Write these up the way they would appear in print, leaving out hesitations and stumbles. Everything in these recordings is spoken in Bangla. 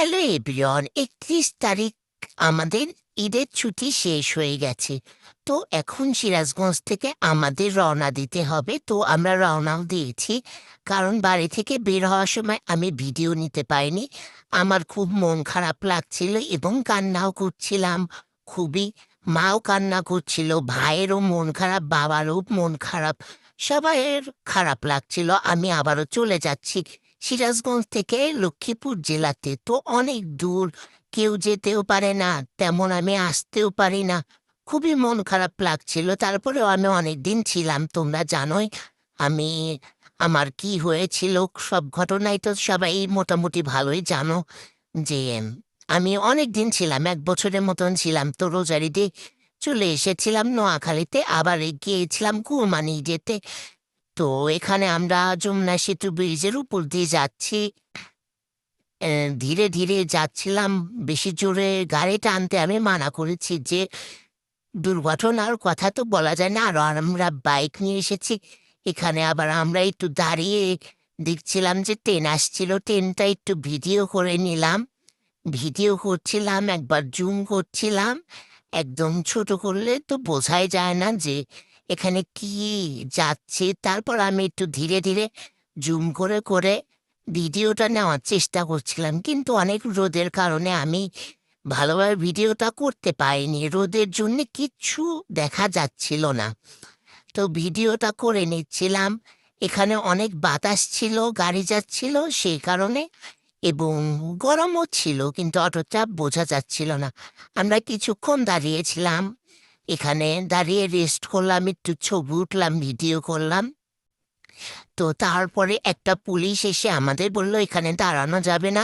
হ্যালো এভরিওয়ান, ৩১ তারিখ আমাদের ঈদের ছুটি শেষ হয়ে গেছে। তো এখন সিরাজগঞ্জ থেকে আমাদের রওনা দিতে হবে। তো আমরা রওনাও দিয়েছি, কারণ বাড়ি থেকে বের হওয়ার সময় আমি ভিডিও নিতে পারিনি। আমার খুব মন খারাপ লাগছিল এবং কান্নাও করছিলাম খুবই। মাও কান্না করছিল, ভাইয়েরও মন খারাপ, বাবারও মন খারাপ, সবাইয়ের খারাপ লাগছিল। আমি আবারও চলে যাচ্ছি সিরাজগঞ্জ থেকে লক্ষ্মীপুর জেলাতে। তো অনেক দূর, কেউ যেতেও পারে না, তেমন আমি আসতেও পারি না। খুবই মন খারাপ লাগছিল। তারপরেও আমি অনেকদিন ছিলাম, তোমরা জানোই আমি আমার কি হয়েছিল। সব ঘটনাই তো সবাই মোটামুটি ভালোই জানো যে আমি অনেক দিন ছিলাম, ১ বছরের মতন ছিলাম। তো রোজার ঈদে চলে এসেছিলাম নোয়াখালীতে, আবার গিয়েছিলাম কুরবানি যেতে। তো এখানে আমরা যমুনা সেতু ব্রিজের উপর দিয়ে যাচ্ছি। ধীরে ধীরে যাচ্ছিলাম, বেশি জোরে গাড়ি টানতে আমি মানা করেছি যে দুর্ঘটনার কথা তো বলা যায় না। আর আমরা বাইক নিয়ে এসেছি এখানে। আবার আমরা একটু দাঁড়িয়ে দেখছিলাম যে ট্রেন আসছিল, ট্রেনটা একটু ভিডিও করে নিলাম। ভিডিও করছিলাম, একবার জুম করছিলাম। একদম ছোট করলে তো বোঝাই যায় না যে এখানে কি যাচ্ছে। তারপর আমি একটু ধীরে ধীরে জুম করে করে ভিডিওটা নেওয়ার চেষ্টা করছিলাম, কিন্তু অনেক রোদের কারণে আমি ভালোভাবে ভিডিওটা করতে পারিনি। রোদের জন্য কিচ্ছু দেখা যাচ্ছিল না। তো ভিডিওটা করে নিচ্ছিলাম। এখানে অনেক বাতাস ছিল, গাড়ি যাচ্ছিল সেই কারণে, এবং গরমও ছিল, কিন্তু অতটা বোঝা যাচ্ছিল না। আমরা কিছুক্ষণ দাঁড়িয়েছিলাম এখানে, দাঁড়িয়ে রেস্ট করলাম, একটু ছবি উঠলাম, ভিডিও করলাম। তো তারপরে একটা পুলিশ এসে আমাদের বলল এখানে দাঁড়ানো যাবে না,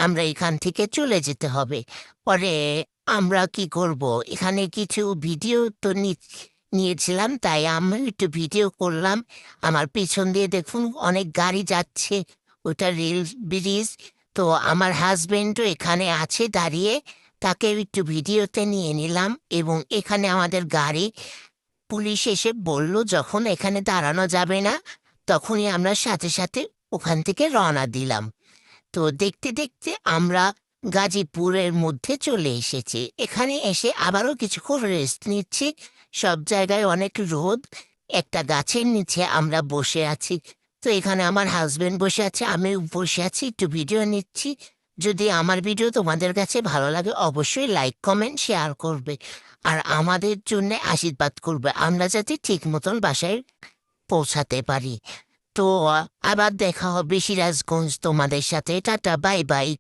আমরা এখান থেকে চলে যেতে হবে। পরে আমরা কি করব, এখানে কিছু ভিডিও তো নিয়েছিলাম, তাই আমি একটু ভিডিও করলাম। আমার পিছন দিয়ে দেখুন অনেক গাড়ি যাচ্ছে, ওটা রেল ব্রিজ। তো আমার হাজবেন্ডও এখানে আছে দাঁড়িয়ে, তাকে একটু ভিডিওতে নিয়ে নিলাম। এবং এখানে আমাদের গাড়ি, পুলিশ এসে বলল যখন এখানে দাঁড়ানো যাবে না, তখনই আমরা সাথে সাথে ওখান থেকে রওনা দিলাম। তো দেখতে দেখতে আমরা গাজীপুরের মধ্যে চলে এসেছি। এখানে এসে আবারও কিছুক্ষণ রেস্ট নিচ্ছি। সব জায়গায় অনেক রোদ। একটা গাছের নিচে আমরা বসে আছি। তো এখানে আমার হাজবেন্ড বসে আছে, আমি বসে আছি, একটু ভিডিও নিচ্ছি। যদি আমার ভিডিও তোমাদের কাছে ভালো লাগে অবশ্যই লাইক কমেন্ট শেয়ার করবে, আর আমাদের জন্য আশীর্বাদ করবে, আমরা যাতে ঠিক মতন বাসায় পৌঁছাতে পারি। তো আবার দেখা হবে সিরাজগঞ্জ তোমাদের সাথে। Tata, bye bye.